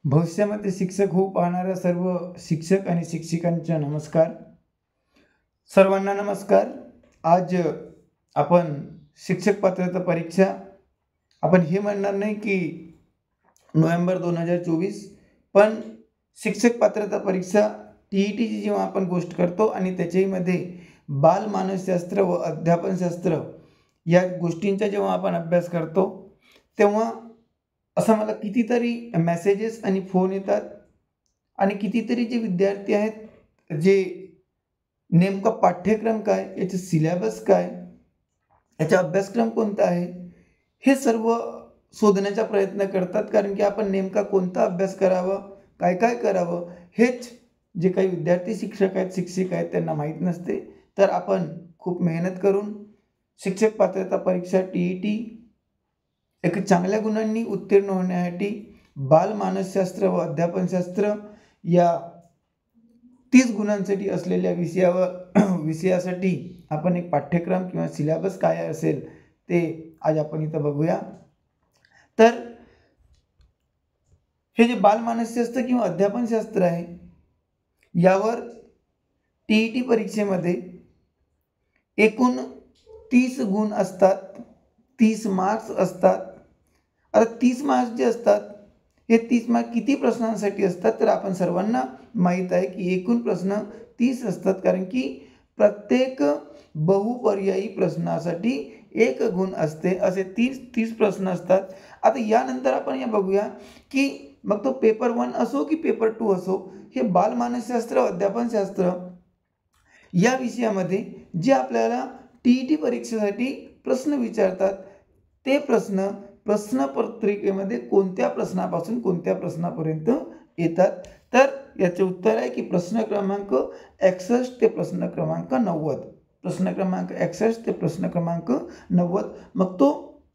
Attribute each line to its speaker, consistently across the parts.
Speaker 1: भविष्यामध्ये शिक्षक होऊ पाहणाऱ्या सर्व शिक्षक आणि शिक्षिकांचा नमस्कार. सर्वांना नमस्कार. आज आपण शिक्षक पात्रता परीक्षा, आपण हे म्हणणार नाही की नोव्हेंबर 2024, पण शिक्षक पात्रता परीक्षा TETची जेव्हा आपण गोष्ट करतो आणि त्याच्यामध्ये बाल मानसशास्त्र व अध्यापनशास्त्र या गोष्टींचा जेव्हा आपण अभ्यास करतो, तेव्हा असं मला कितीतरी मेसेजेस आणि फोन येतात आणि कितीतरी जे विद्यार्थी आहेत, जे नेमका पाठ्यक्रम काय, याचं सिलेबस काय, याचा अभ्यासक्रम कोणता आहे, हे सर्व शोधण्याचा प्रयत्न करतात. कारण की आपण नेमका कोणता अभ्यास करावं, काय काय करावं, हेच जे काही विद्यार्थी शिक्षक आहेत, शिक्षिका आहेत, त्यांना माहीत नसते. तर आपण खूप मेहनत करून शिक्षक पात्रता परीक्षा TET एक चांगल्या गुणांनी उत्तीर्ण होण्यासाठी बाल मानसशास्त्र व अध्यापनशास्त्र या 30 गुणांसाठी असलेल्या विषयासाठी आपण एक पाठ्यक्रम किंवा सिलेबस काय असेल ते आज आपण इथं बघूया. तर हे जे बाल मानसशास्त्र किंवा अध्यापनशास्त्र आहे, यावर TET परीक्षेमध्ये एकूण 30 गुण असतात, 30 मार्क्स असतात. आता 30 मार्क्स जे असतात, हे 30 मार्क किती प्रश्नांसाठी असतात, तर आपण सर्वांना माहीत आहे की एकूण प्रश्न 30 असतात. कारण की प्रत्येक बहुपर्यायी प्रश्नासाठी 1 गुण असते, असे 30 प्रश्न असतात. आता यानंतर आपण हे बघूया की मग तो पेपर 1 असो की पेपर 2 असो, हे बाल मानसशास्त्र अध्यापनशास्त्र या विषयामध्ये जे आपल्याला TET परीक्षेसाठी प्रश्न विचारतात, ते प्रश्नपत्रिकेमध्ये कोणत्या प्रश्नापासून कोणत्या प्रश्नापर्यंत येतात. तर याचे उत्तर आहे की प्रश्न क्रमांक 61 ते प्रश्न क्रमांक 90. प्रश्न क्रमांक 61 ते प्रश्न क्रमांक 90. मग तो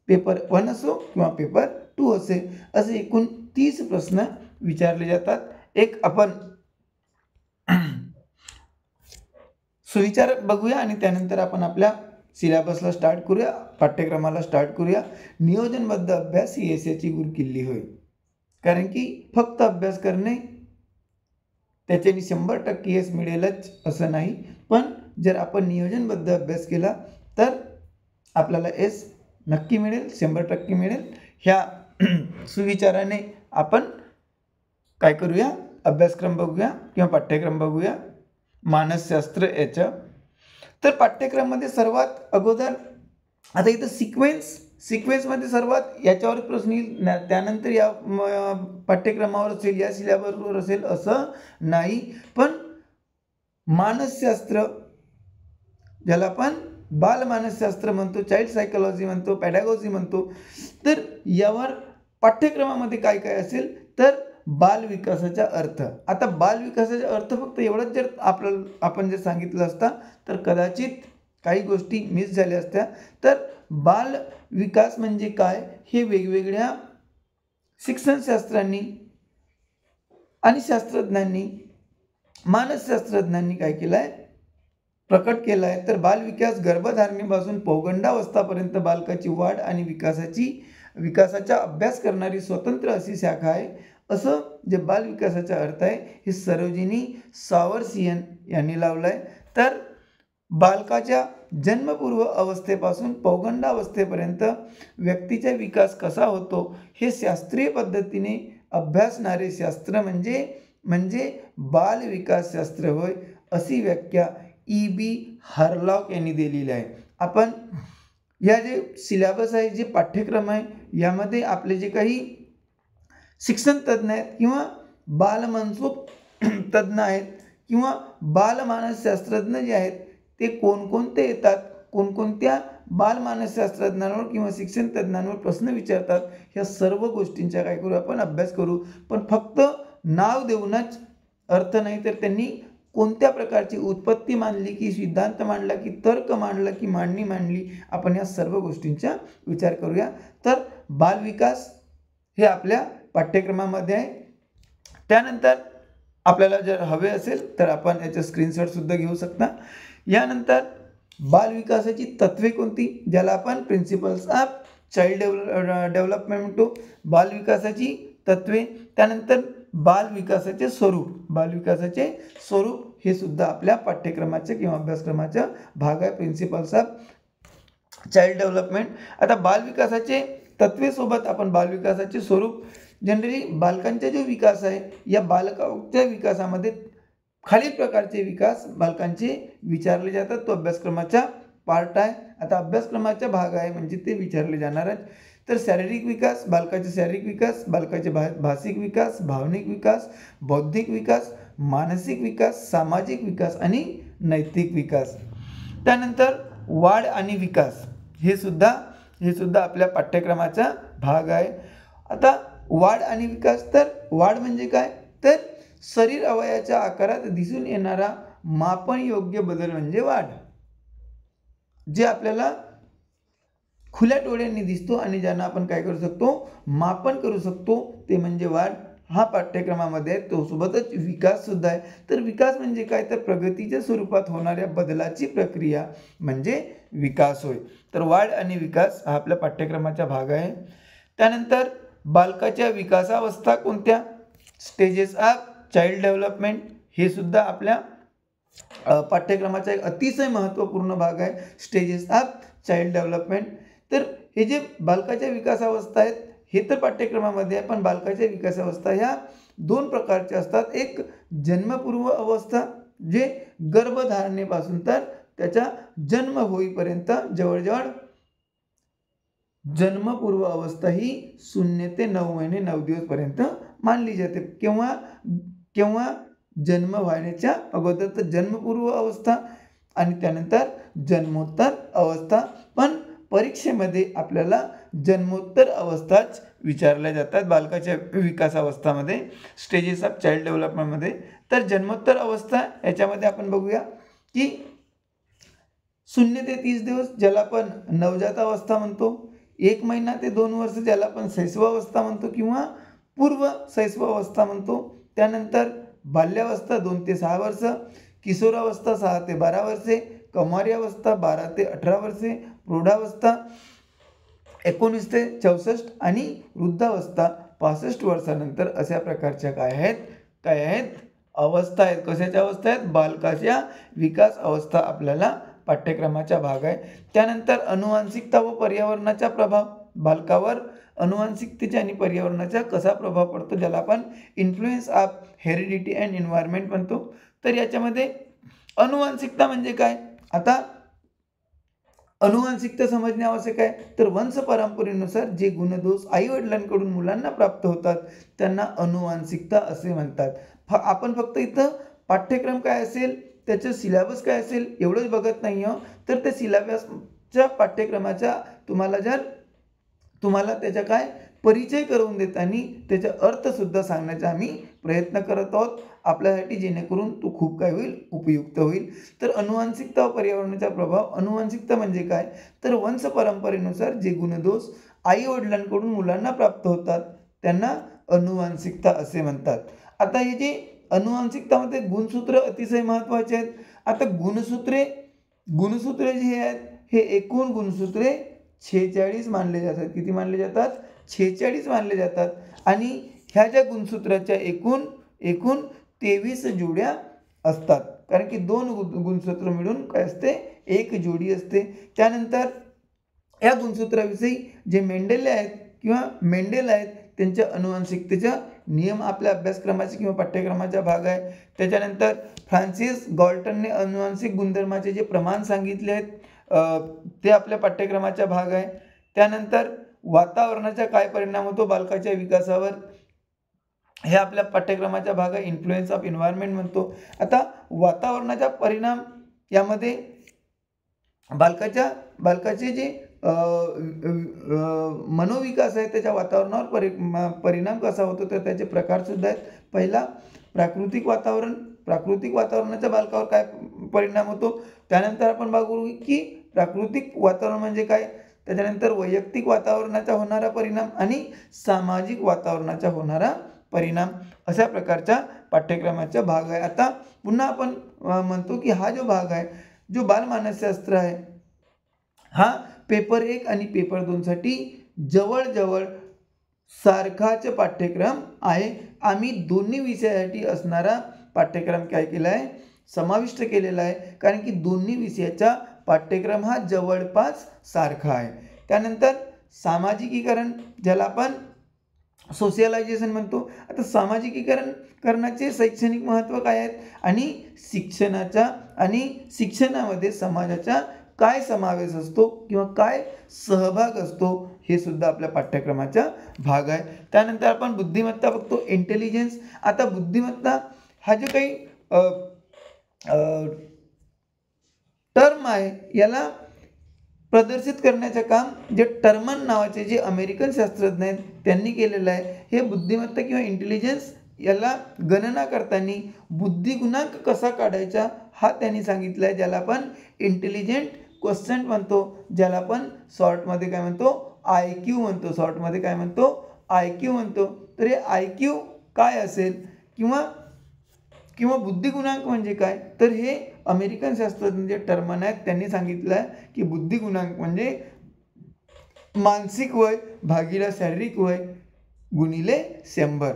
Speaker 1: पेपर 1 असो किंवा पेपर 2 असेल, असे एकूण 30 प्रश्न विचारले जातात. एक आपण सुविचार बघूया आणि त्यानंतर आपण आपल्या सिलेबसला स्टार्ट करूया, पाठ्यक्रमाला स्टार्ट करूया. नियोजनबद्ध अभ्यास ही यशाची गुरुकिल्ली होय. कारण की फक्त अभ्यास करणे त्याच्याने 100% यश मिळेलच असं नाही, पण जर आपण नियोजनबद्ध अभ्यास केला तर आपल्याला यश नक्की मिळेल, 100% मिळेल. ह्या सुविचाराने आपण काय करूया, अभ्यासक्रम बघूया किंवा पाठ्यक्रम बघूया मानसशास्त्र याच्या. तर पाठ्यक्रमामध्ये सर्वात अगोदर आता इथं सिक्वेन्समध्ये सर्वात याच्यावर प्रश्न येईल, त्यानंतर या पाठ्यक्रमावर असेल, या सिलेबसवर असेल असं नाही. पण मानसशास्त्र, ज्याला आपण बाल मानसशास्त्र म्हणतो, चाइल्ड सायकोलॉजी म्हणतो, पॅडागॉजी म्हणतो, तर यावर पाठ्यक्रमामध्ये काय काय असेल, तर बाल विकासाचा अर्थ. आता बाल विकासाचा अर्थ फक्त एवढंच जर आपण जर सांगितलं असता तर कदाचित काही गोष्टी मिस झाल्या असत्या. तर बाल विकास म्हणजे काय, हे वेगवेगळ्या शिक्षणशास्त्रांनी आणि शास्त्रज्ञांनी, मानसशास्त्रज्ञांनी काय केलं आहे, प्रकट केलं आहे. तर बाल विकास गर्भधारणेपासून पौगंडावस्थापर्यंत बालकाची वाढ आणि विकासाचा अभ्यास करणारी स्वतंत्र अशी शाखा आहे. असं जे बाल विकासाचा अर्थ आहे, हे सरोजिनी सावर्सियन यांनी लावलं आहे. तर बालकाच्या जन्मपूर्व अवस्थेपासून पौगंडावस्थेपर्यंत व्यक्तीचा विकास कसा होतो, हे शास्त्रीय पद्धतीने अभ्यासणारे शास्त्र म्हणजे बाल विकासशास्त्र होय, अशी व्याख्या EB हार्लॉक यांनी दिलेली आहे. आपण या जे सिलेबस आहे, जे पाठ्यक्रम आहे, यामध्ये आपले जे काही शिक्षण तज्ज्ञ आहेत किंवा बालमनसुख तज्ज्ञ आहेत किंवा बालमानसशास्त्रज्ञ जे आहेत, ते कोणकोणते येतात, कोणकोणत्या बालमानसशास्त्रज्ञांवर किंवा शिक्षण तज्ज्ञांवर प्रश्न विचारतात, ह्या सर्व गोष्टींचा काय करू, आपण अभ्यास करू. पण फक्त नाव देऊनच अर्थ नाही, तर त्यांनी कोणत्या प्रकारची उत्पत्ती मांडली, की सिद्धांत मांडला, की तर्क मांडला, की मांडणी मांडली, आपण या सर्व गोष्टींचा विचार करूया. तर बालविकास हे आपल्या पाठ्यक्रमामध्ये आहे. त्यानंतर आपल्याला जर हवे असेल तर आपण याचं स्क्रीनशॉटसुद्धा घेऊ शकता. यानंतर बालविकासाची तत्त्वे कोणती, ज्याला आपण प्रिन्सिपल्स ऑफ चाइल्ड डेव्हलपमेंट म्हणतो. बालविकासाची तत्वे, त्यानंतर बाल विकासाचे स्वरूप हे सुद्धा आपल्या पाठ्यक्रमाचे किंवा अभ्यासक्रमाचा भाग आहे. Principles of child development. आता बालविकासाचे तत्वेसोबत आपण बालविकासाचे स्वरूप, जनरली बालकांचा जो विकास आहे या बालकांच्या विकासामध्ये खालील प्रकारचे विकास बालकांचे विचारले जातात. तो अभ्यासक्रमाचा पार्ट आहे. आता अभ्यासक्रमाचा भाग आहे म्हणजे ते विचारले जाणार आहेत. तर शारीरिक विकास, बालकाचे शारीरिक विकास, बालकाचे भाषिक विकास, भावनिक विकास, बौद्धिक विकास, मानसिक विकास, सामाजिक विकास आणि नैतिक विकास. त्यानंतर वाढ आणि विकास हे सुद्धा आपल्या पाठ्यक्रमाचा भाग आहे. आता वाढ आणि विकास, तर वाढ म्हणजे काय, तर शरीर अवयवाच्या आकारात दिसून येणारा मापन योग्य बदल म्हणजे वाढ. जे आपल्याला खुल्या डोळ्यांनी दिसतो आणि ज्यांना आपण काय करू शकतो, मापन करू शकतो, ते म्हणजे वाढ. हा पाठ्यक्रमामध्ये तो सोबतच विकास सुद्धा आहे. तर विकास म्हणजे काय, तर प्रगतीच्या स्वरूपात होणाऱ्या बदलाची प्रक्रिया म्हणजे विकास होय. तर वाढ आणि विकास हा आपल्या पाठ्यक्रमाचा भाग आहे. त्यानंतर बालकाच्या विकासावस्था कोणत्या, स्टेजेस ऑफ चाइल्ड डेव्हलपमेंट, हे सुद्धा आपल्या पाठ्यक्रमाचा एक अतिशय महत्त्वपूर्ण भाग आहे. Stages of child development. तर हे जे बालकाच्या विकासावस्था आहेत हे तर पाठ्यक्रमामध्ये आहे, पण बालकाच्या विकासावस्था ह्या दोन प्रकारच्या असतात. एक जन्मपूर्व अवस्था, जे गर्भधारणेपासून तर त्याचा जन्म होईपर्यंत, जवळजवळ जन्मपूर्व अवस्था ही 0 ते 9 महिने 9 दिवसपर्यंत मानली जाते. केव्हा जन्म व्हायच्या अगोदर तर जन्मपूर्व अवस्था आणि त्यानंतर जन्मोत्तर अवस्था. पण परीक्षेमध्ये आपल्याला जन्मोत्तर अवस्थाच विचारल्या जातात बालकाच्या विकासावस्थामध्ये, स्टेजेस ऑफ चाइल्ड डेव्हलपमेंटमध्ये. तर जन्मोत्तर अवस्था याच्यामध्ये आपण बघूया की 0 ते 30 दिवस ज्याला आपण नवजातावस्था म्हणतो, 1 महिना ते 2 वर्ष ज्याला आपण शैशवावस्था म्हणतो किंवा पूर्व शैशवावस्था म्हणतो. त्यानंतर बाल्यावस्था 2 ते 6 वर्ष, किशोरावस्था 6 ते 12 वर्षे, कौमार्यावस्था 12 ते 18 वर्षे, प्रौढावस्था 19 ते 64 आणि वृद्धावस्था 65 वर्षानंतर. अशा प्रकारच्या काय आहेत अवस्था आहेत. कशाच्या अवस्था आहेत, बालकाच्या विकास अवस्था आपल्याला पाठ्यक्रमाचा भाग आहे. त्यानंतर अनुवांशिकता व पर्यावरणाचा प्रभाव, बालकावर अनुवांशिकतेचा आणि पर्यावरणाचा कसा प्रभाव पडतो, ज्याला आपण influence of heredity and environment म्हणतो. तर याच्यामध्ये अनुवांशिकता म्हणजे काय, आता अनुवांशिकता समजणे आवश्यक आहे. तर वंश परंपरेनुसार जे गुणदोष आई वडिलांकडून मुलांना प्राप्त होतात त्यांना अनुवांशिकता असे म्हणतात. आपण फक्त इथं पाठ्यक्रम काय असेल, त्याचं सिलेबस काय असेल एवढंच बघत नाही आहोत. तर त्या सिलेबसच्या पाठ्यक्रमाचा तुम्हाला त्याचा काय परिचय करून देताना त्याचा अर्थसुद्धा सांगण्याचा आम्ही प्रयत्न करत आहोत आपल्यासाठी, जेणेकरून तो खूप काय होईल, उपयुक्त होईल. तर अनुवांशिकता व पर्यावरणाचा प्रभाव. अनुवांशिकता म्हणजे काय, तर वंश परंपरेनुसार जे गुणदोष आई वडिलांकडून मुलांना प्राप्त होतात त्यांना अनुवांशिकता असे म्हणतात. आता हे जे अनुवांशिकतामध्ये गुणसूत्र अतिशय महत्त्वाचे आहेत. आता गुणसूत्रे जे आहेत हे एकूण गुणसूत्रे 46 मानले जातात. किती मानले जातात, 46 मानले जातात. आणि ह्या ज्या गुणसूत्राच्या एकूण 23 जोड्या असतात, कारण की 2 गुणसूत्र मिळून काय असते, 1 जोडी असते. त्यानंतर या गुणसूत्राविषयी जे मेंडेल आहेत त्यांच्या अनुवांशिकतेचा नियम आपल्या अभ्यासक्रमाचे किंवा पाठ्यक्रमाचा भाग आहे. त्याच्यानंतर फ्रान्सिस गॉल्टनने अनुवांशिक गुणधर्माचे जे प्रमाण सांगितले आहेत ते आपल्या पाठ्यक्रमाचा भाग आहे. त्यानंतर वातावरणाचा काय परिणाम होतो बालकाच्या विकासावर, हे आपल्या पाठ्यक्रमाचा भाग आहे. इन्फ्लुएन्स ऑफ एन्व्हायरमेंट म्हणतो. आता वातावरणाचा परिणाम यामध्ये बालकाचे जे मनोविकास आहे त्याच्या वातावरणावर परिणाम कसा होतो, तर त्याचे प्रकार सुद्धा आहेत. पहिला प्राकृतिक वातावरणाचा बालकावर काय परिणाम होतो. त्यानंतर आपण बघू की प्राकृतिक वातावरण म्हणजे काय, त्याच्यानंतर वैयक्तिक वातावरणाचा होणारा परिणाम आणि सामाजिक वातावरणाचा होणारा परिणाम, अशा प्रकारचा पाठ्यक्रमाचा भाग आहे. आता पुन्हा आपण म्हणतो की हा जो भाग आहे, जो बालमानसशास्त्र आहे, हा पेपर 1 आणि पेपर 2 साठी जवळजवळ सारखाच पाठ्यक्रम आहे. आम्ही दोन्ही विषयासाठी असणारा पाठ्यक्रम काय केला आहे, समाविष्ट केलेला आहे, कारण की दोन्ही विषयाचा पाठ्यक्रम हा जवळपास सारखा आहे. त्यानंतर सामाजिकीकरण, ज्याला आपण सोशलायझेशन म्हणतो. आता सामाजिकीकरण करण्याचे शैक्षणिक महत्त्व काय आहेत आणि शिक्षणामध्ये समाजाचा काय समावेश असतो किंवा काय सहभाग असतो हे सुद्धा आपल्या पाठ्यक्रमाचा भाग आहे. त्यानंतर आपण बुद्धिमत्ता बघतो, इंटेलिजन्स. आता बुद्धिमत्ता हा जो काही टर्म आहे याला प्रदर्शित करण्याचं काम जे टर्मन नावाचे जे अमेरिकन शास्त्रज्ञ आहेत त्यांनी केलेलं आहे. हे बुद्धिमत्ता किंवा इंटेलिजन्स याला गणना करताना बुद्धिगुणांक कसा काढायचा हा त्यांनी सांगितलं आहे, ज्याला आपण इंटेलिजंट क्वेश्चन म्हणतो, ज्याला आपण शॉर्टमध्ये काय म्हणतो, IQ म्हणतो. शॉर्टमध्ये काय म्हणतो, IQ म्हणतो. तर हे IQ काय असेल किंवा बुद्धिगुणांक म्हणजे काय, तर हे अमेरिकन शास्त्रज्ञ जे टर्मन आहेत त्यांनी सांगितलं आहे की बुद्धिगुणांक म्हणजे मानसिक वय भागिले शारीरिक वय गुणिले 100.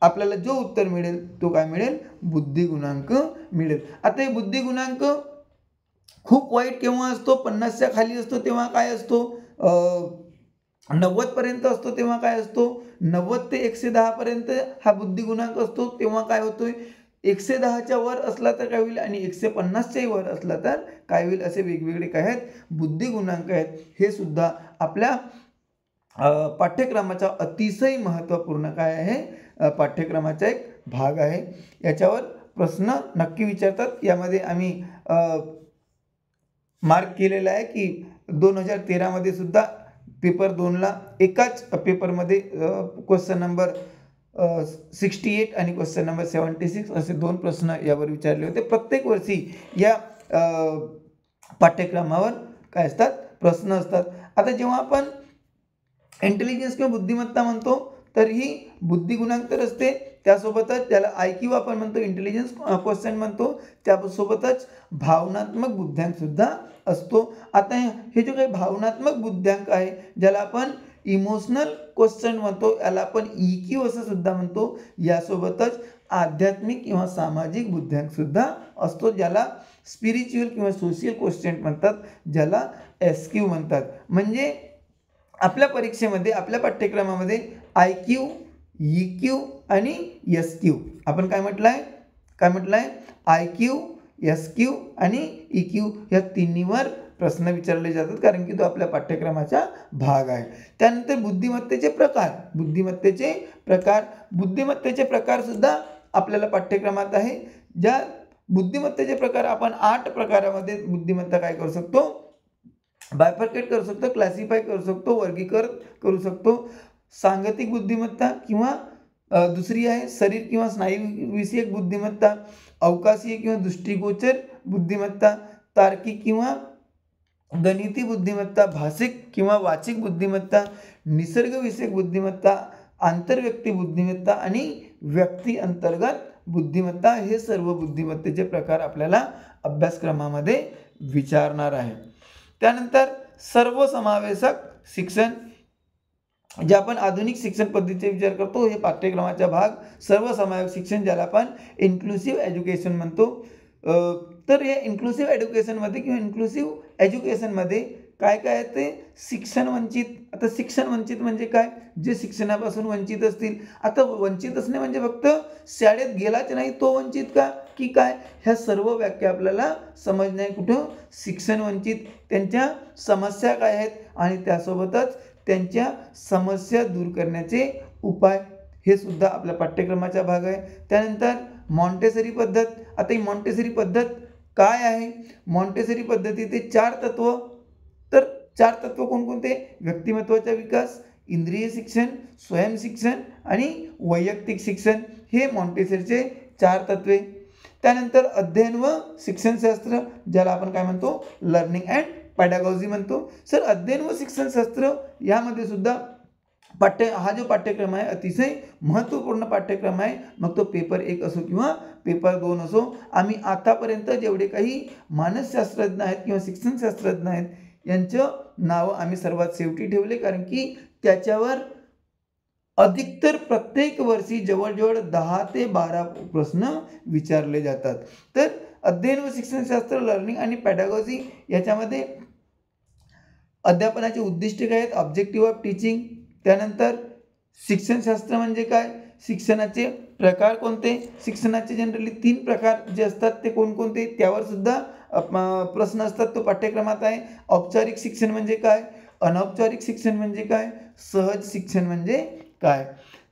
Speaker 1: आपल्याला जो उत्तर मिळेल तो काय मिळेल, बुद्धिगुणांक मिळेल. आता हे बुद्धिगुणांक खूप वाईट केव्हा असतो, 50च्या खाली असतो तेव्हा काय असतो, 90 पर्यंत असतो तेव्हा काय असतो, 90 ते 110 पर्यंत हा बुद्धिगुणांक असतो तेव्हा काय होतोय, 110च्या वर असला तर काय होईल आणि 150च्याही वर असला तर काय होईल, असे वेगवेगळे काय आहेत बुद्धिगुणांक आहेत. हे सुद्धा आपल्या पाठ्यक्रमाचा अतिशय महत्त्वपूर्ण काय आहे, पाठ्यक्रमाचा एक भाग आहे. याच्यावर प्रश्न नक्की विचारतात. यामध्ये आम्ही मार्क केलेला आहे की 2013मध्ये सुद्धा पेपर 2ला एकाच पेपरमध्ये क्वेश्चन नंबर 68 आणि क्वेश्चन नंबर 76 असे 2 प्रश्न यावर विचारले होते. प्रत्येक वर्षी या पाठ्यक्रमावर काय असतात, प्रश्न असतात. आता जेव्हा आपण इंटेलिजन्स किंवा बुद्धिमत्ता म्हणतो तर ही बुद्धिगुणांक तर असते, त्यासोबतच त्याला IQ आपण म्हणतो, इंटेलिजन्स क्वेश्चन म्हणतो, त्यासोबतच भावनात्मक बुद्ध्यांक सुद्धा असतो. आता हे जो काही भावनात्मक बुद्ध्यांक आहे ज्याला आपण इमोशनल क्वेश्चन म्हणतो, याला आपण EQ असं सुद्धा म्हणतो. यासोबतच आध्यात्मिक किंवा सामाजिक बुद्ध्यांक सुद्धा असतो, ज्याला स्पिरिच्युअल किंवा सोशल क्वेश्चन म्हणतात, ज्याला SQ म्हणतात. म्हणजे आपल्या परीक्षेमध्ये आपल्या पाठ्यक्रमामध्ये IQ, EQ आणि SQ आपण काय म्हटलंय IQ, SQ आणि EQ या तिन्हीवर प्रश्न विचारले जातात, कारण की तो आपल्या पाठ्यक्रमाचा भाग आहे. त्यानंतर बुद्धिमत्तेचे प्रकार सुद्धा आपल्याला पाठ्यक्रमात आहे. ज्या बुद्धिमत्तेचे प्रकार आपण 8 प्रकारामध्ये बुद्धिमत्ता काय करू शकतो, बायफर्केट करू शकतो, क्लासिफाय करू शकतो, वर्गीकरण करू शकतो. सांगतिक बुद्धिमत्ता किंवा दुसरी आहे शरीर किंवा स्नायू विषयक बुद्धिमत्ता, अवकाशीय किंवा दृष्टिगोचर बुद्धिमत्ता, तार्किक किंवा गणिती बुद्धिमत्ता, भाषिक किंवा वाचिक बुद्धिमत्ता, निसर्गविषयक बुद्धिमत्ता, आंतरव्यक्ती बुद्धिमत्ता आणि व्यक्ती अंतर्गत बुद्धिमत्ता. हे सर्व बुद्धिमत्तेचे प्रकार आपल्याला अभ्यासक्रमामध्ये विचारणार आहे. त्यानंतर सर्वसमावेशक शिक्षण, जे आपण आधुनिक शिक्षण पद्धतीचा विचार करतो, हे पाठ्यक्रमाचा भाग सर्वसमावेशक शिक्षण, ज्याला आपण इन्क्लुसिव्ह एज्युकेशन म्हणतो. तर या इन्क्लुसिव्ह एज्युकेशनमध्ये किंवा इन्क्लुसिव्ह एज्युकेशनमध्ये काय काय आहे ते शिक्षण वंचित. आता शिक्षण वंचित म्हणजे काय, जे शिक्षणापासून वंचित असतील. आता वंचित असणे म्हणजे फक्त शाळेत गेलाच नाही तो वंचित का की काय, ह्या सर्व व्याख्या आपल्याला समजणे कुठं शिक्षण वंचित, त्यांच्या समस्या काय आहेत आणि त्यासोबतच त्यांच्या समस्या दूर करण्याचे उपाय, हे सुद्धा आपल्या पाठ्यक्रमाचा भाग आहे. त्यानंतर मॉन्टेसरी पद्धत. आता ही मॉन्टेसरी पद्धत काय आहे, मॉन्टेसरी पद्धतीचे 4 तत्व. तर 4 तत्व कोणकोणते, व्यक्तिमत्वाचा विकास, इंद्रिय शिक्षण, स्वयं शिक्षण आणि वैयक्तिक शिक्षण, हे मॉन्टेसरीचे 4 तत्वे. त्यानंतर अध्ययन व शिक्षणशास्त्र, ज्याला आपण काय म्हणतो, लर्निंग अँड पॅडागॉजी म्हणतो. सर अध्ययन व शिक्षणशास्त्र यामध्ये सुद्धा हा जो पाठ्यक्रम आहे अतिशय महत्त्वपूर्ण पाठ्यक्रम आहे. मग तो पेपर 1 असो किंवा पेपर 2 असो. आम्ही आतापर्यंत जेवढे काही मानसशास्त्रज्ञ आहेत किंवा शिक्षणशास्त्रज्ञ आहेत यांचं नाव आम्ही सर्वात शेवटी ठेवले, कारण की त्याच्यावर अधिकतर प्रत्येक वर्षी जवळजवळ 10 ते 12 प्रश्न विचारले जातात. तर अध्ययन व शिक्षणशास्त्र, लर्निंग आणि पॅडागॉजी याच्यामध्ये अध्यापनाची उद्दिष्टे काय आहेत? Objective of teaching. त्यानंतर शिक्षणशास्त्र म्हणजे काय? शिक्षणाचे प्रकार कोणते? शिक्षणाचे जनरली 3 प्रकार जे असतात ते कोणकोणते? त्यावर सुद्धा प्रश्न असतात. तो पाठ्यक्रमात आहे. औपचारिक शिक्षण म्हणजे काय? अनौपचारिक शिक्षण म्हणजे काय? सहज शिक्षण म्हणजे काय?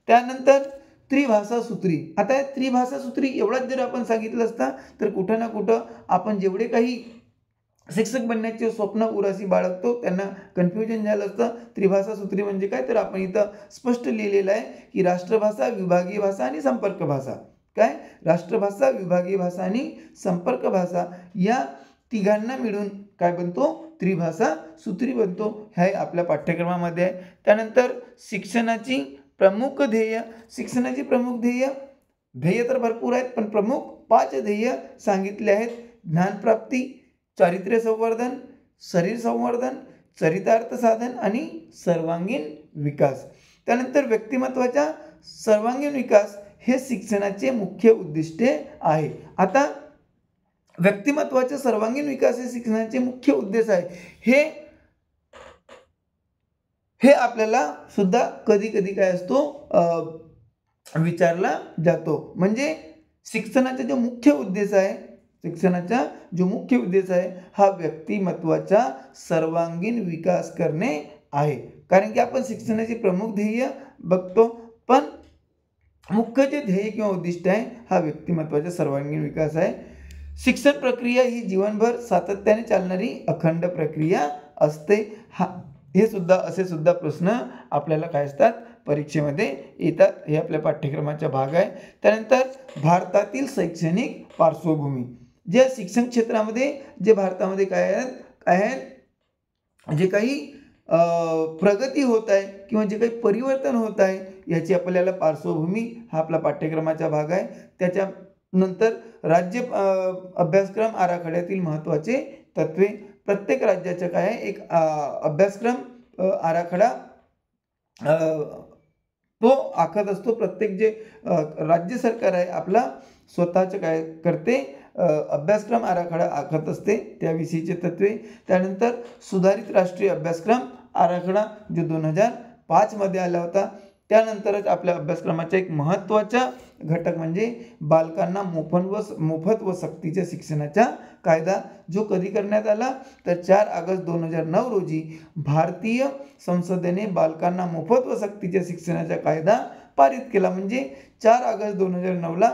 Speaker 1: त्यानंतर त्रिभाषा सूत्री. आता या त्रिभाषा सूत्री एवढाच जर आपण सांगितलं असता तर कुठं ना कुठं आपण जेवढे काही शिक्षक बनण्याचे स्वप्न उराशी बाळगतो त्यांना कन्फ्युजन झालं असतं. त्रिभाषा सूत्री म्हणजे काय? तर आपण इथं स्पष्ट लिहिलेलं आहे की राष्ट्रभाषा, विभागीय भाषा आणि संपर्क भाषा. काय? राष्ट्रभाषा, विभागीय भाषा आणि संपर्क भाषा या तिघांना मिळून काय बनतो? त्रिभाषा सूत्री बनतो. हे आपल्या पाठ्यक्रमामध्ये आहे. त्यानंतर शिक्षणाची प्रमुख ध्येय. शिक्षणाची प्रमुख ध्येय तर भरपूर आहेत, पण प्रमुख 5 ध्येय सांगितले आहेत. ज्ञानप्राप्ती, चारित्र्य संवर्धन, शरीर संवर्धन, चरितार्थ साधन आणि सर्वांगीण विकास. त्यानंतर व्यक्तिमत्वाचा सर्वांगीण विकास हे शिक्षणाचे मुख्य उद्दिष्टे आहे. आता व्यक्तिमत्वाचे सर्वांगीण विकास हे शिक्षणाचे मुख्य उद्देश आहे. हे आपल्याला सुद्धा कधी कधी काय असतो विचारला जातो. म्हणजे शिक्षणाचा जो मुख्य उद्देश आहे हा व्यक्तिमत्वाचा सर्वांगीण विकास करणे आहे. कारण की आपण शिक्षणाचे प्रमुख ध्येय बघतो, पण मुख्य जे ध्येय किंवा उद्दिष्ट आहे हा व्यक्तिमत्वाचा सर्वांगीण विकास आहे. शिक्षण प्रक्रिया ही जीवनभर सातत्याने चालणारी अखंड प्रक्रिया असते. हे सुद्धा असे सुद्धा प्रश्न आपल्याला काय असतात परीक्षेमध्ये येतात. हे आपल्या पाठ्यक्रमाचा भाग आहे. त्यानंतर भारतातील शैक्षणिक पार्श्वभूमी. जे शिक्षण क्षेत्रामध्ये जे भारतामध्ये काय आहे जे काही प्रगती होत आहे किंवा जे काही परिवर्तन होत आहे याची आपल्याला पार्श्वभूमी हा आपला पाठ्यक्रमाचा भाग आहे. त्याच्यानंतर राज्य अभ्यासक्रम आराखड्यातील महत्त्वाचे तत्वे. प्रत्येक राज्याचं काय आहे एक अभ्यासक्रम आराखडा तो आखत असतो. प्रत्येक जे राज्य सरकार आहे आपला स्वतःचं काय करते अभ्यासक्रम आराखडा आखत असते त्याविषयीचे तत्वे. त्यानंतर सुधारित राष्ट्रीय अभ्यासक्रम आराखडा जो 2005 मध्ये आला होता. त्यानंतरच आपल्या अभ्यासक्रमाचा एक महत्त्वाचा घटक म्हणजे बालकांना मोफत व सक्तीच्या शिक्षणाचा कायदा, जो कधी करण्यात आला तर 4 ऑगस्ट 2009 रोजी भारतीय संसदेने बालकांना मोफत व सक्तीच्या शिक्षणाचा कायदा पारित केला. म्हणजे 4 ऑगस्ट 2009ला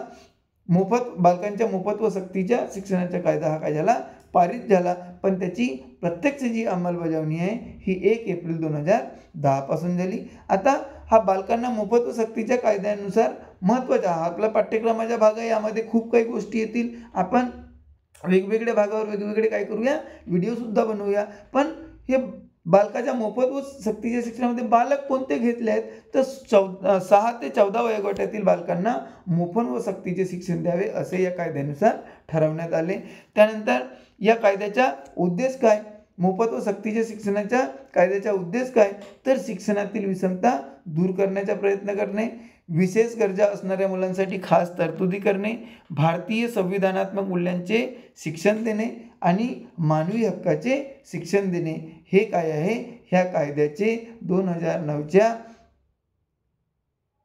Speaker 1: बालकांच्या मोफत व सक्तीच्या शिक्षणाचा कायदा हा काय झाला पारित झाला. पण त्याची प्रत्यक्ष जी अंमलबजावणी आहे ही 1 एप्रिल 2010 पासून झाली. आता हा बालकांना मोफत व सक्तीच्या कायद्यानुसार महत्त्वाचा हा आपला पाठ्यक्रमाचा भाग आहे. यामध्ये खूप काही गोष्टी येतील. आपण वेगवेगळ्या भागावर वेगवेगळे काय करूया व्हिडिओ सुद्धा बनवूया. पण हे बालकाच्या मोफत व सक्तीच्या शिक्षणामध्ये बालक कोणते घेतले आहेत तर 6 ते 14 वयोगटातील बालकांना मोफत व सक्तीचे शिक्षण द्यावे असे या कायद्यानुसार ठरवण्यात आले. त्यानंतर या कायद्याचा उद्देश काय? मोफत व सक्तीच्या शिक्षणाच्या कायद्याचा उद्देश काय तर शिक्षणातील विषमता दूर करण्याचा प्रयत्न करणे, विशेष गरजा असणाऱ्या मुलांसाठी खास तरतुदी करणे, भारतीय संविधानात्मक मूल्यांचे शिक्षण देणे आणि मानवी हक्काचे शिक्षण देणे हे काय आहे ह्या कायद्याचे 2009च्या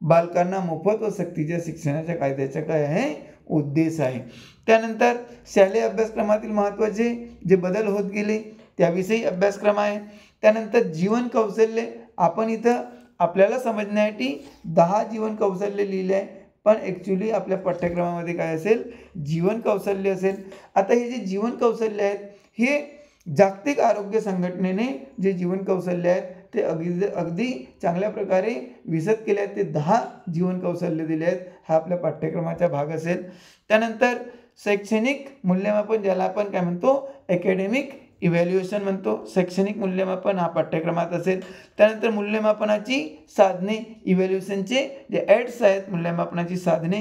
Speaker 1: बालकांना मोफत व सक्तीच्या शिक्षणाच्या कायद्याचा काय आहे उद्देश आहे. त्यानंतर शालेय अभ्यासक्रमातील महत्त्वाचे जे बदल होत गेले त्याविषयी अभ्यासक्रम आहे. त्यानंतर जीवन कौशल्य. आपण इथं आपल्याला समजण्यासाठी 10 जीवन कौशल्य लिहिले आहे, पण ॲक्च्युली आपल्या पाठ्यक्रमामध्ये काय असेल जीवन कौशल्य असेल. आता हे जे जीवन कौशल्य आहेत हे जागतिक आरोग्य संघटनेने जे जीवन कौशल्य आहेत ते अगदी चांगल्या प्रकारे विशद केले आहेत. ते 10 जीवन कौशल्य दिले आहेत. हा आपल्या पाठ्यक्रमाचा भाग असेल. त्यानंतर शैक्षणिक मूल्यमापन ज्याला आपण काय म्हणतो अकॅडमिक इव्हॅल्युएशन म्हणतो. शैक्षणिक मूल्यमापन हा पाठ्यक्रमात असेल. त्यानंतर मूल्यमापनाची साधने इव्हॅल्युएशनचे जे ॲड्स आहेत मूल्यमापनाची साधने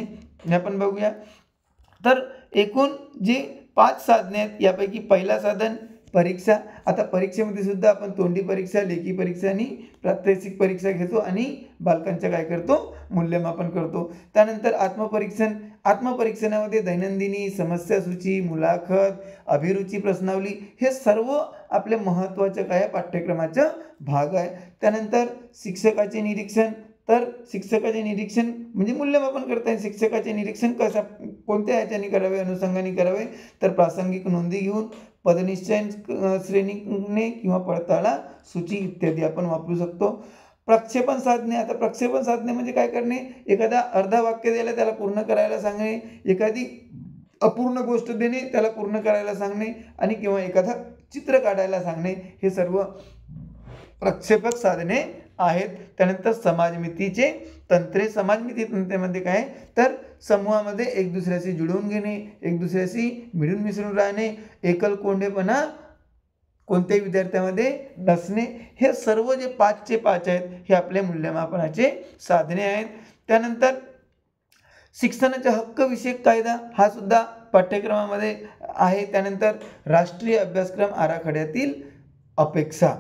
Speaker 1: हे आपण बघूया. तर एकूण जे 5 साधने आहेत यापैकी पहिला साधन परीक्षा, आता परीक्षेमध्ये सुद्धा आपण तोंडी परीक्षा, लेखी परीक्षा आणि प्रात्यक्षिक परीक्षा घेतो आणि बालकांच्या काय करतो, मूल्यमापन करतो. त्यानंतर आत्मपरीक्षणामध्ये दैनंदिनी, समस्यासूची, मुलाखत, अभिरुची प्रश्नावली हे सर्व आपल्या महत्त्वाच्या काय पाठ्यक्रमाचा भाग आहे. त्यानंतर शिक्षकाचे निरीक्षण, तर शिक्षकाचे निरीक्षण म्हणजे मूल्यमापन करता येईल. शिक्षकाचे निरीक्षण कोणत्या ह्याच्याने करावे, अनुषंगाने करावे, तर प्रासंगिक नोंदी घेऊन, पदनिश्चयन श्रेणीने किंवा पडताळा सूची इत्यादी आपण वापरू शकतो. प्रक्षेपण साधने, आता प्रक्षेपण साधने म्हणजे काय करणे, एखादा अर्धा वाक्य दिलं त्याला पूर्ण करायला सांगणे, एखादी अपूर्ण गोष्ट देणे त्याला पूर्ण करायला सांगणे आणि किंवा एखादा चित्र काढायला सांगणे, हे सर्व प्रक्षेपक साधने आहेत. त्यानंतर समाजमितीचे तंत्रे, समाजमिती तंत्रेमध्ये काय, तर समूहामध्ये एक दुसऱ्याशी जुळवून घेणे, एक दुसऱ्याशी मिळून मिसळून राहणे, एकल कोंडेपणा कोणत्याही विद्यार्थ्यामध्ये नसणे, हे सर्व जे 5चे 5 आहेत हे आपले मूल्यमापनाचे साधने आहेत. त्यानंतर शिक्षणाचा हक्क विषयक कायदा हा सुद्धा पाठ्यक्रमामध्ये आहे. त्यानंतर राष्ट्रीय अभ्यासक्रम आराखड्यातील अपेक्षा,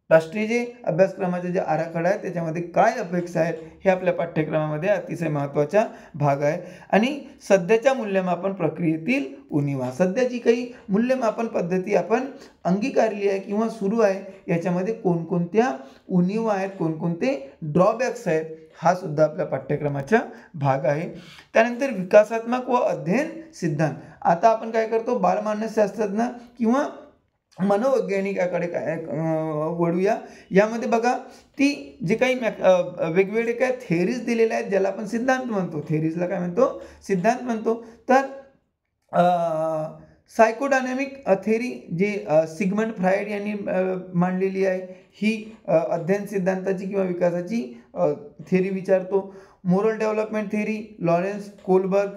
Speaker 1: राष्ट्रीय जे अभ्यासक्रमाचा जे आराखडा आहे त्याच्यामध्ये काय अपेक्षा आहेत हे आपल्या पाठ्यक्रमामध्ये अतिशय महत्त्वाचा भाग आहे. आणि सध्याच्या मूल्यमापन प्रक्रियेतील उणिवा, सध्याची काही मूल्यमापन पद्धती आपण अंगीकारली आहे किंवा सुरू आहे, याच्यामध्ये कोणकोणत्या उणिवा आहेत, कोणकोणते ड्रॉबॅक्स आहेत, हा सुद्धा आपल्या पाठ्यक्रमाचा भाग आहे. त्यानंतर विकासात्मक व अध्ययन सिद्धांत, आता आपण काय करतो, बालमानसशास्त्रज्ञ किंवा मनोवैज्ञानिकाकडे काय वळूया. यामध्ये बघा ती जे काही वेगवेगळे काय थेरीज दिलेल्या आहेत ज्याला आपण सिद्धांत म्हणतो, थेरीजला काय म्हणतो, सिद्धांत म्हणतो. तर सायकोडायनॅमिक थेरी जे सिगमंड फ्रायड यांनी मांडलेली आहे, ही अध्ययन सिद्धांताची किंवा विकासाची थेरी विचारतो. Moral development theory Lawrence Kohlberg.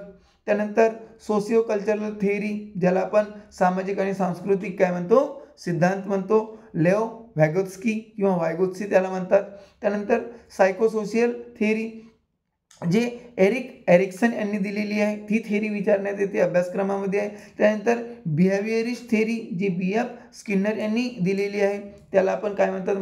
Speaker 1: त्यानंतर सोशिओ कल्चरल थेरी ज्याला आपण सामाजिक आणि सांस्कृतिक काय म्हणतो, सिद्धांत म्हणतो, लेओ व्हॅगोत्स्की किंवा वायगोत्स्की त्याला म्हणतात. त्यानंतर सायकोसोशियल थेरी जे एरिक्सन यांनी दिलेली आहे, ती थेरी विचारण्यात येते, अभ्यासक्रमामध्ये आहे. त्यानंतर बिहेवियरिस्ट थेरी जी BF स्किनर यांनी दिलेली आहे, त्याला आपण काय म्हणतात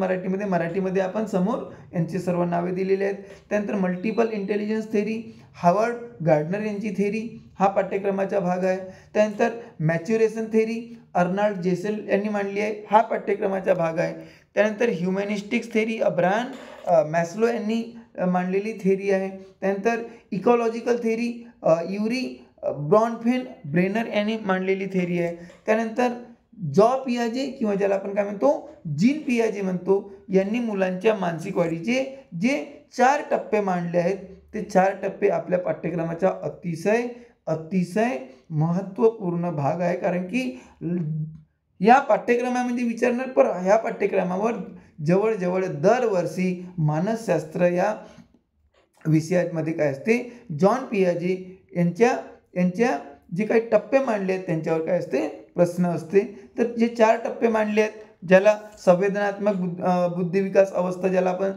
Speaker 1: मराठीमध्ये आपण समोर यांची सर्व नावे दिलेली आहेत. त्यानंतर multiple intelligence theory Harvard gardener यांची थेरी, हा पाठ्यक्रमाचा भाग आहे. त्यानंतर मॅच्युरेशन थेरी अर्नाल्ड जेसेल यांनी मांडली आहे, हा पाठ्यक्रमाचा भाग आहे. त्यानंतर ह्युमॅनिस्टिक्स थेरी अब्राहम मॅस्लो यांनी मांडलेली थेरी आहे. त्यानंतर इकॉलॉजिकल थेरी युरी ब्रॉनफेन ब्रेनर यांनी मांडलेली थेरी आहे. त्यानंतर जॉ पियाजे किंवा ज्याला आपण काय म्हणतो जीन पियाजे म्हणतो, यांनी मुलांच्या मानसिक वाढीचे जे 4 टप्पे मांडले आहेत, ते 4 टप्पे आपल्या पाठ्यक्रमाचा अतिशय महत्त्वपूर्ण भाग आहे. कारण की या पाठ्यक्रमामध्ये विचारणार, पण ह्या पाठ्यक्रमावर जवळजवळ दरवर्षी मानसशास्त्र या विषयामध्ये काय असते, जॉन पियाजे यांच्या जे काही टप्पे मांडले आहेत त्यांच्यावर काय असते, प्रश्न असते. तर जे 4 टप्पे मांडले आहेत, ज्याला संवेदनात्मक बुद्धिविकास अवस्था ज्याला आपण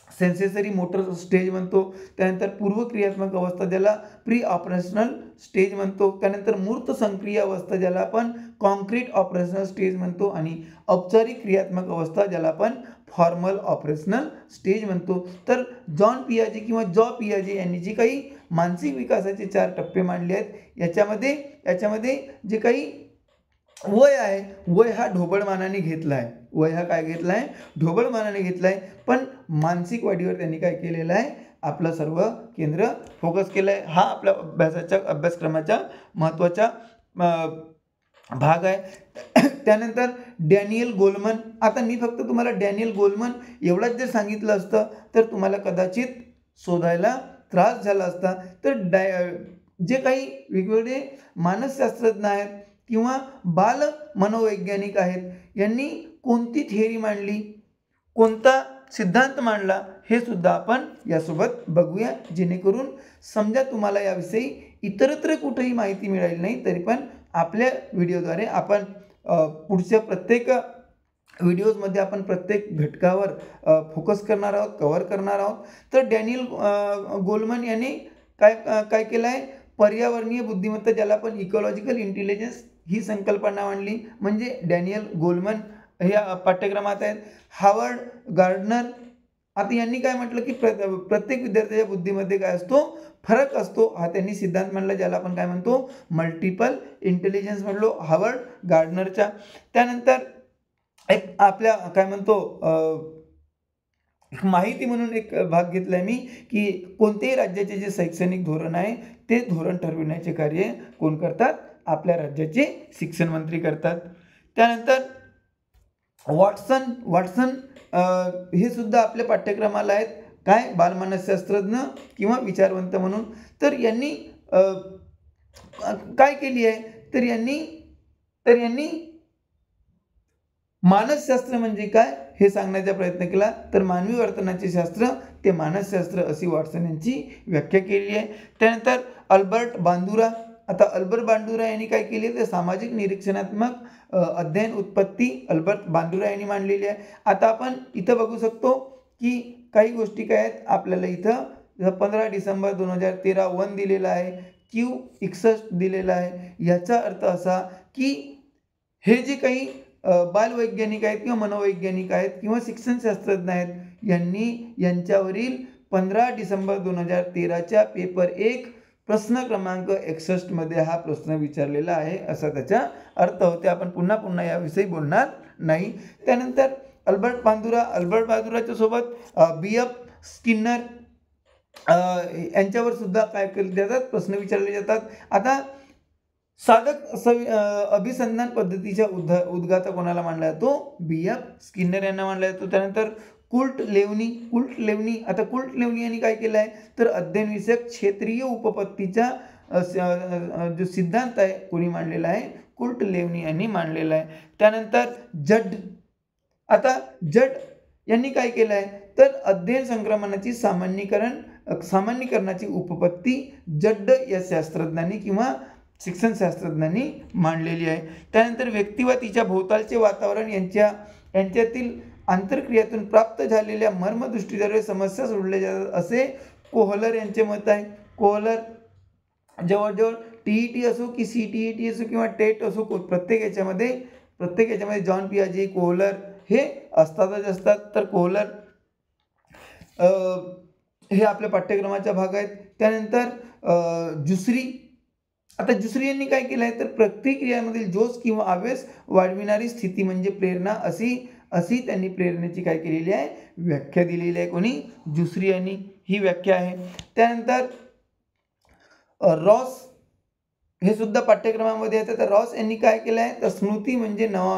Speaker 1: सेन्सेसरी मोटर स्टेज म्हणतो. त्यानंतर पूर्व क्रियात्मक अवस्था ज्याला प्री ऑपरेशनल स्टेज म्हणतो. त्यानंतर मूर्त संक्रिय अवस्था ज्याला आपण कॉन्क्रीट ऑपरेशनल स्टेज म्हणतो. आणि औपचारिक क्रियात्मक अवस्था ज्याला आपण फॉर्मल ऑपरेशनल स्टेज म्हणतो. तर जॉन पियाजे किंवा जॉ पियाजे यांनी जे काही मानसिक विकासाचे 4 टप्पे मांडले आहेत, याच्यामध्ये जे काही वय आहे, वय हा ढोबळमानाने घेतला आहे, वय हा काय घेतला आहे, ढोबळमानाने घेतला आहे. पण मानसिक वाढीवर त्यांनी काय केलेलं आहे, आपलं सर्व केंद्र फोकस केलं आहे. हा आपल्या अभ्यासक्रमाचा महत्त्वाचा भाग आहे. त्यानंतर डॅनियल गोलमन, आता मी फक्त तुम्हाला डॅनियल गोलमन एवढंच जर सांगितलं असतं तर तुम्हाला कदाचित शोधायला त्रास झाला असता. तर जे काही वेगवेगळे मानसशास्त्रज्ञ आहेत किंवा बाल मनोवैज्ञानिक आहेत, यांनी कोणती थेअरी मांडली, कोणता सिद्धांत मांडला, हे सुद्धा आपण यासोबत बघूया, जेणेकरून समजा तुम्हाला याविषयी इतरत्र कुठेही माहिती मिळाली नाही तरी पण आपल्या व्हिडिओद्वारे आपण पुढच्या प्रत्येक व्हिडिओजमध्ये आपण प्रत्येक घटकावर फोकस करणार आहोत, कव्हर करणार आहोत. तर डॅनियल गोलमन यांनी काय केलं आहे, पर्यावरणीय बुद्धिमत्ता ज्याला आपण इकॉलॉजिकल इंटेलिजन्स ही संकल्पना मांडली, म्हणजे डॅनियल गोलमन या पाठ्यक्रमात आहेत. हार्वर्ड गार्डनर, आता यांनी काय म्हटलं की प्रत्येक विद्यार्थ्याच्या बुद्धीमध्ये काय असतो, फरक असतो, हा त्यांनी सिद्धांत मांडला, ज्याला आपण काय म्हणतो, मल्टिपल इंटेलिजन्स म्हणलो हार्वर्ड गार्डनरच्या. त्यानंतर एक आपल्या काय म्हणतो माहिती म्हणून एक भाग घेतलाय मी, की कोणत्याही राज्याचे जे शैक्षणिक धोरण आहे ते धोरण ठरविण्याचे कार्य कोण करतात, आपल्या राज्याचे शिक्षण मंत्री करतात. त्यानंतर वॉटसन हे सुद्धा आपल्या पाठ्यक्रमाला आहेत, काय, बालमानसशास्त्रज्ञ किंवा विचारवंत म्हणून. तर यांनी काय केली आहे, तर यांनी मानसशास्त्र म्हणजे काय हे सांगण्याचा प्रयत्न केला. तर मानवी वर्तनाचे शास्त्र ते मानसशास्त्र अशी वॉटसन यांची व्याख्या केली आहे. त्यानंतर अल्बर्ट बांदुरा, आता अल्बर्ट बांदुरा यांनी काय केली, तर सामाजिक निरीक्षणात्मक अध्ययन उत्पत्ती अल्बर्ट बांदुरा यांनी मांडलेली आहे. आता आपण इथं बघू शकतो की काही गोष्टी काय आहेत आपल्याला. इथं 15 डिसेंबर 2013 1 दिलेला आहे, Q61 दिलेला आहे. याचा अर्थ असा की हे जे काही बालवैज्ञानिक आहेत किंवा मनोवैज्ञानिक आहेत किंवा शिक्षणशास्त्रज्ञ आहेत, यांच्यावरील 15 डिसेंबर 2013च्या पेपर 1 प्रश्न क्रमांक 61 मध्ये हा प्रश्न विचारलेला आहे, असा त्याचा अर्थ होते. आपण पुन्हा याविषयी बोलणार नाही. त्यानंतर अल्बर्ट बांदुराच्या सोबत BF स्किनर यांच्यावर सुद्धा काय केले जातात, प्रश्न विचारले जातात. आता साधक अभिसंधान पद्धतीच्या उद्गाता कोणाला मानला जातो, BF स्किनर यांना मानला जातो. त्यानंतर कुल्ट लेवनी, आता कुल्ट लेवनी यांनी काय केलं आहे, तर अध्ययनविषयक क्षेत्रीय उपपत्तीचा जो सिद्धांत आहे कोणी मांडलेला आहे, कुल्ट लेवनी यांनी मांडलेला आहे. त्यानंतर आता जड यांनी काय केलं आहे, तर अध्ययन संक्रमणाची सामान्यीकरणाची उपपत्ती जड्ड या शास्त्रज्ञांनी किंवा शिक्षणशास्त्रज्ञांनी मांडलेली आहे. त्यानंतर व्यक्ती व तिच्या भोवतालचे वातावरण यांच्यातील आंतरक्रियातून प्राप्त झालेल्या मर्मदृष्टीद्वारे समस्या सोडवल्या जातात, असे कोहलर यांचे मत आहे. कोहलर जवळजवळ TET असो की CTET असो किंवा टेट असो, प्रत्येक याच्यामध्ये जॉन पियाजे, कोहलर हे असतात. तर कोहलर हे आपल्या पाठ्यक्रमाचा भाग आहेत. त्यानंतर जुसरी यांनी काय केलं आहे, तर प्रतिक्रियांमधील जोश किंवा आवेश वाढविणारी स्थिती म्हणजे प्रेरणा, अशी त्यांनी प्रेरणेची काय केलेली आहे, व्याख्या दिलेली आहे. कोणी, जुसरी यांनी ही व्याख्या आहे. त्यानंतर रॉस हे सुद्धा पाठ्यक्रमामध्ये येतं. तर रॉस यांनी काय केलं आहे, तर स्मृती म्हणजे नवा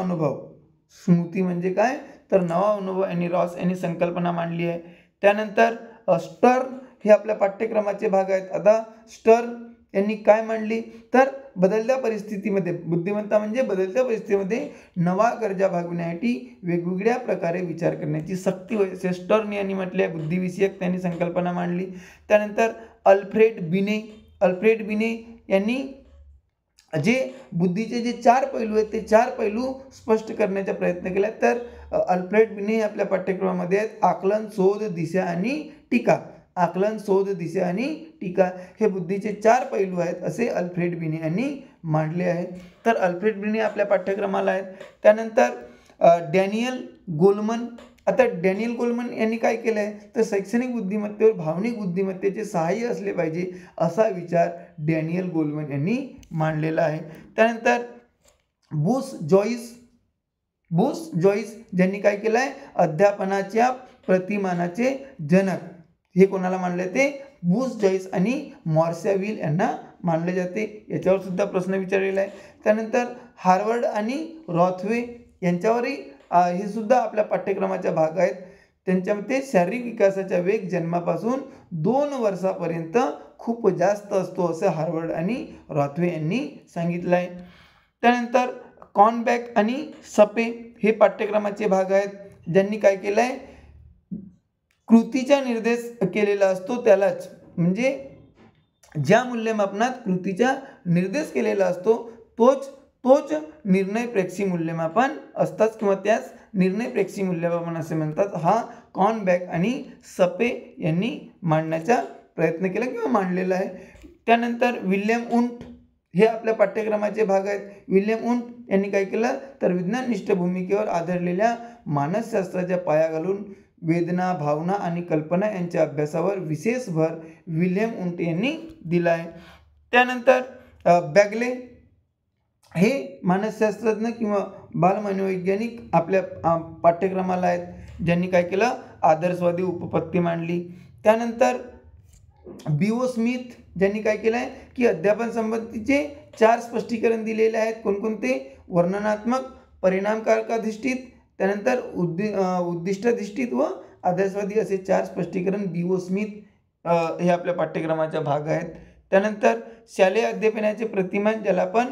Speaker 1: अनुभव यांनी रॉस यांनी संकल्पना मांडली आहे. त्यानंतर स्टर्न हे आपल्या पाठ्यक्रमाचे भाग आहेत. आता स्टर्न यांनी काय मांडली, तर बदलत्या परिस्थितीमध्ये, बुद्धिमत्ता म्हणजे बदलत्या परिस्थितीमध्ये नवा गरजा भागविण्यासाठी वेगवेगळ्या प्रकारे विचार करण्याची सक्ती होते, स्टर्न यांनी म्हटले. बुद्धिविषयक त्यांनी संकल्पना मांडली. त्यानंतर अल्फ्रेड बिने यांनी जे बुद्धीचे जे 4 पैलू आहेत ते 4 पैलू स्पष्ट करण्याचा प्रयत्न केला. तर अल्फ्रेड बिने आपल्या पाठ्यक्रमामध्ये आहेत. आकलन, शोध, दिशा आणि टीका हे बुद्धीचे 4 पैलू आहेत, असे अल्फ्रेड बिने यांनी मांडले आहेत. तर अल्फ्रेड बिने आपल्या पाठ्यक्रमाला आहेत. त्यानंतर डॅनियल गोलमन, आता डॅनियल गोलमन यांनी काय केलं आहे, तर शैक्षणिक बुद्धिमत्तेवर भावनिक बुद्धिमत्तेचे सहाय्य असले पाहिजे, असा विचार डॅनियल गोलमन यांनी मांडलेला आहे. त्यानंतर बुश जॉईस ज्यांनी काय केलं आहे, अध्यापनाच्या प्रतिमानाचे जनक, हे कोणाला मानले, ते बुश जॉईस आणि मॉर्शॅविल यांना मानले जाते. याच्यावर सुद्धा प्रश्न विचारलेला आहे. त्यानंतर हार्वर्ड आणि रॉथवे यांच्यावरही हे सुद्धा आपल्या पाठ्यक्रमाचा भाग आहेत. त्यांच्यामध्ये शारीरिक विकासाचा वेग जन्मापासून 2 वर्षापर्यंत खूप जास्त असतो, असं हार्वर्ड आणि रॉथवे यांनी सांगितलं आहे. त्यानंतर कॉर्नबॅक आणि सपे हे पाठ्यक्रमाचे भाग आहेत. ज्यांनी काय केलं आहे, कृतीचा निर्देश केलेला असतो त्यालाच, म्हणजे ज्या मूल्यमापनात कृतीचा निर्देश केलेला असतो तोच निर्णयप्रेक्षी मूल्यमापन असतात किंवा त्यास निर्णयप्रेक्षी मूल्यमापन असे म्हणतात. हा कॉर्नबॅक आणि सपे यांनी मांडण्याचा प्रयत्न केला किंवा मांडलेला आहे. त्यानंतर विल्यम उंट हे आपल्या पाठ्यक्रमाचे भाग आहेत. विल्यम वुंट यांनी काय केलं तर विज्ञाननिष्ठ भूमिकेवर आधारलेल्या मानसशास्त्राच्या पाया घालून वेदना, भावना आणि कल्पना यांच्या अभ्यासावर विशेष भर विल्यम वुंट यांनी दिला आहे. त्यानंतर बॅगले हे मानसशास्त्रज्ञ किंवा बालमनोवैज्ञानिक आपल्या पाठ्यक्रमाला आहेत, ज्यांनी काय केलं आदर्शवादी उपपत्ती मांडली. त्यानंतर B.O. स्मिथ ज्यांनी काय केलं आहे की अध्यापन संबंधीचे 4 स्पष्टीकरण दिलेले आहेत. कोणकोणते? वर्णनात्मक, परिणामकारकाधिष्ठित, त्यानंतर उद्दिष्टाधिष्ठित व आदर्शवादी असे 4 स्पष्टीकरण B.O. स्मिथ हे आपल्या पाठ्यक्रमाचा भाग आहेत. त्यानंतर शालेय अध्यापनाचे प्रतिमान ज्याला आपण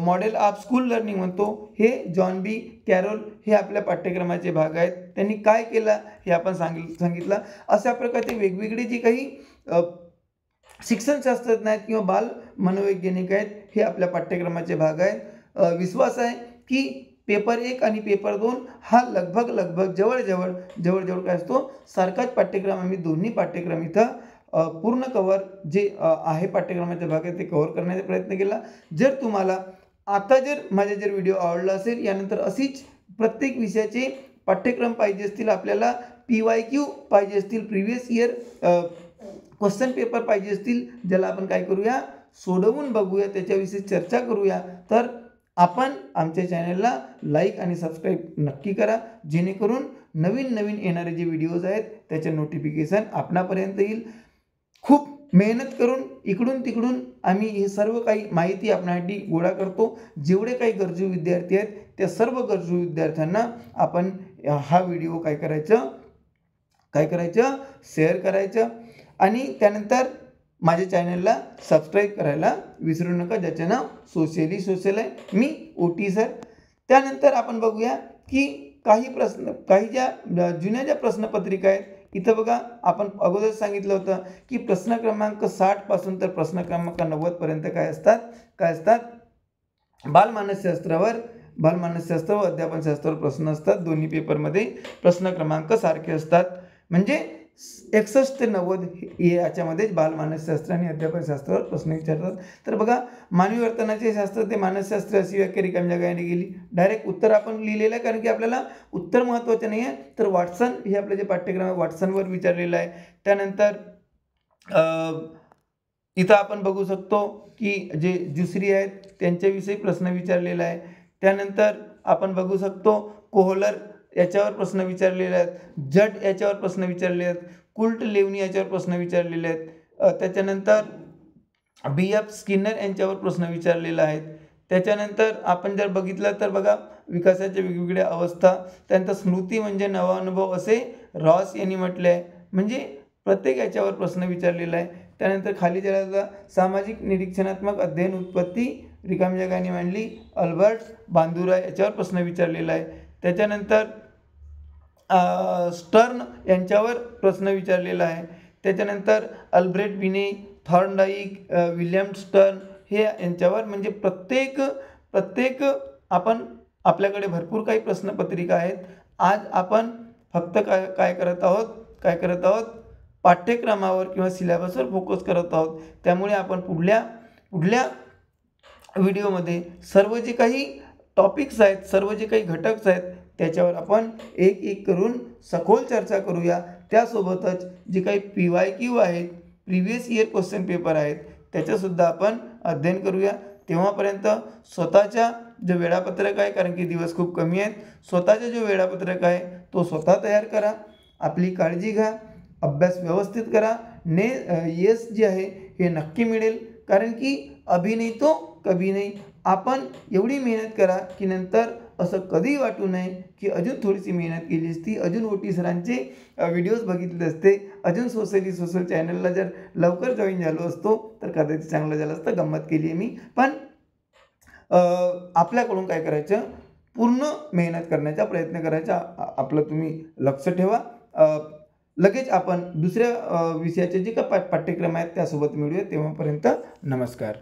Speaker 1: मॉडेल ऑफ स्कूल लर्निंग म्हणतो, हे जॉन बी कॅरोल हे आपल्या पाठ्यक्रमाचे भाग आहेत. त्यांनी काय केलं हे आपण सांगितलं. अशा प्रकारचे वेगवेगळे जे काही शिक्षणशास्त्रज्ञ आहेत किंवा बाल मनोवैज्ञानिक आहेत हे आपल्या पाठ्यक्रमाचे भाग आहेत. विश्वास आहे की पेपर 1 आणि पेपर 2 हा लगभग जवळजवळ काय असतो सारखाच पाठ्यक्रम. आम्ही दोन्ही पाठ्यक्रम इथं पूर्ण कव्हर जे आहे पाठ्यक्रमाच्या भागात ते कव्हर करण्याचा प्रयत्न केला. जर तुम्हाला आता माझे व्हिडिओ आवडला असेल, यानंतर अशीच प्रत्येक विषयाचे पाठ्यक्रम पाहिजे असतील, आपल्याला PYQ पाहिजे असतील, प्रिव्हियस इयर क्वेश्चन पेपर पाहिजे असतील, ज्याला आपण काय करूया सोडवून बघूया, त्याच्याविषयी चर्चा करूया, तर आपण आमच्या चॅनलला लाईक आणि सबस्क्राईब नक्की करा, जेणेकरून नवीन येणारे जे व्हिडिओज आहेत त्याचे नोटिफिकेशन आपणापर्यंत येईल. खूप मेहनत करून इकडून तिकडून आम्ही हे सर्व काही माहिती आपणासाठी गोळा करतो. जेवढे काही गरजू विद्यार्थी आहेत त्या सर्व गरजू विद्यार्थ्यांना आपण हा व्हिडिओ काय करायचं शेअर करायचं आणि त्यानंतर माझ्या चॅनलला सबस्क्राईब करायला विसरू नका, ज्याचं नाव सोशल आहे. मी OT सर. त्यानंतर आपण बघूया की काही ज्या जुन्या ज्या प्रश्नपत्रिका आहेत, इथं बघा आपण अगोदर सांगितलं होतं की प्रश्न क्रमांक 60 पासून तर प्रश्न क्रमांक 90 पर्यंत काय असतात बालमानसशास्त्र व अध्यापनशास्त्रावर प्रश्न असतात. दोन्ही पेपरमध्ये प्रश्न क्रमांक सारखे असतात, म्हणजे 61 ते 90 याच्यामध्ये बालमानसशास्त्र आणि अध्यापनशास्त्रावर प्रश्न विचारतात. तर बघा, मानवी वर्तनाचे शास्त्र ते मानसशास्त्र अशी व्याख्या रिकाम्या जागेने गेली. डायरेक्ट उत्तर आपण लिहिलेलं आहे, कारण की आपल्याला उत्तर महत्त्वाचं नाही आहे. तर वॉटसन हे आपलं जे पाठ्यक्रम आहे वॉटसनवर विचारलेलं आहे. त्यानंतर इथं आपण बघू शकतो की जे जुसरी आहेत त्यांच्याविषयी प्रश्न विचारलेला आहे. त्यानंतर आपण बघू शकतो कोहलर याच्यावर प्रश्न विचारलेले आहेत, जट याच्यावर प्रश्न विचारले आहेत, कुल्ट लेवनी याच्यावर प्रश्न विचारलेले आहेत. त्याच्यानंतर B.F. स्किनर यांच्यावर प्रश्न विचारलेला आहेत. त्याच्यानंतर आपण जर बघितलं तर बघा, विकासाच्या वेगवेगळ्या अवस्था, त्यानंतर स्मृती म्हणजे नवा अनुभव असे रॉस यांनी म्हटले आहे, म्हणजे प्रत्येक याच्यावर प्रश्न विचारलेला आहे. त्यानंतर खाली जरा सामाजिक निरीक्षणात्मक अध्ययन उत्पत्ती रिकाम्या जागांनी मांडली, अल्बर्ट बांदुरा याच्यावर प्रश्न विचारलेला आहे. त्याच्यानंतर स्टर्न यांच्यावर प्रश्न विचारलेला आहे. त्याच्यानंतर अल्ब्रेट बिने, थॉर्नडाईक, विल्यम स्टर्न हे यांच्यावर, म्हणजे प्रत्येक आपण आपल्याकडे भरपूर काही प्रश्नपत्रिका आहेत. आज आपण फक्त काय करत आहोत पाठ्यक्रमावर किंवा सिलेबसवर फोकस करत आहोत. त्यामुळे आपण पुढल्या व्हिडिओमध्ये सर्व जे काही टॉपिक्स आहेत, सर्व जे काही घटक आहेत त्याच्यावर आपण एक करून सखोल चर्चा करूया. त्यासोबतच जे काही PYQ आहेत, प्रिव्हियस इयर क्वेश्चन पेपर आहेत, त्याच्यासुद्धा आपण अध्ययन करूया. तेव्हापर्यंत स्वतःच्या जो वेळापत्रक आहे, कारण की दिवस खूप कमी आहेत, स्वतःचा जो वेळापत्रक आहे तो स्वतः तयार करा. आपली काळजी घ्या, अभ्यास व्यवस्थित करा. यश जे आहे हे नक्की मिळेल, कारण की अभी नहीं तो कभी नहीं. आपण एवढी मेहनत करा की नंतर असं कधीही वाटू नये की अजून थोडीशी मेहनत केली असती, अजून OT सरांचे व्हिडिओज बघितले असते, अजून सोशल चॅनलला जर लवकर जॉईन झालो असतो तर कदाचित चांगलं झालं असतं. गंमत केली आहे मी, पण आपल्याकडून काय करायचं, पूर्ण मेहनत करण्याचा प्रयत्न करायचा. आपलं तुम्ही लक्ष ठेवा. लगेच आपण दुसऱ्या विषयाचे जे काही पाठ्यक्रम आहेत त्यासोबत मिळूया. तेव्हापर्यंत नमस्कार.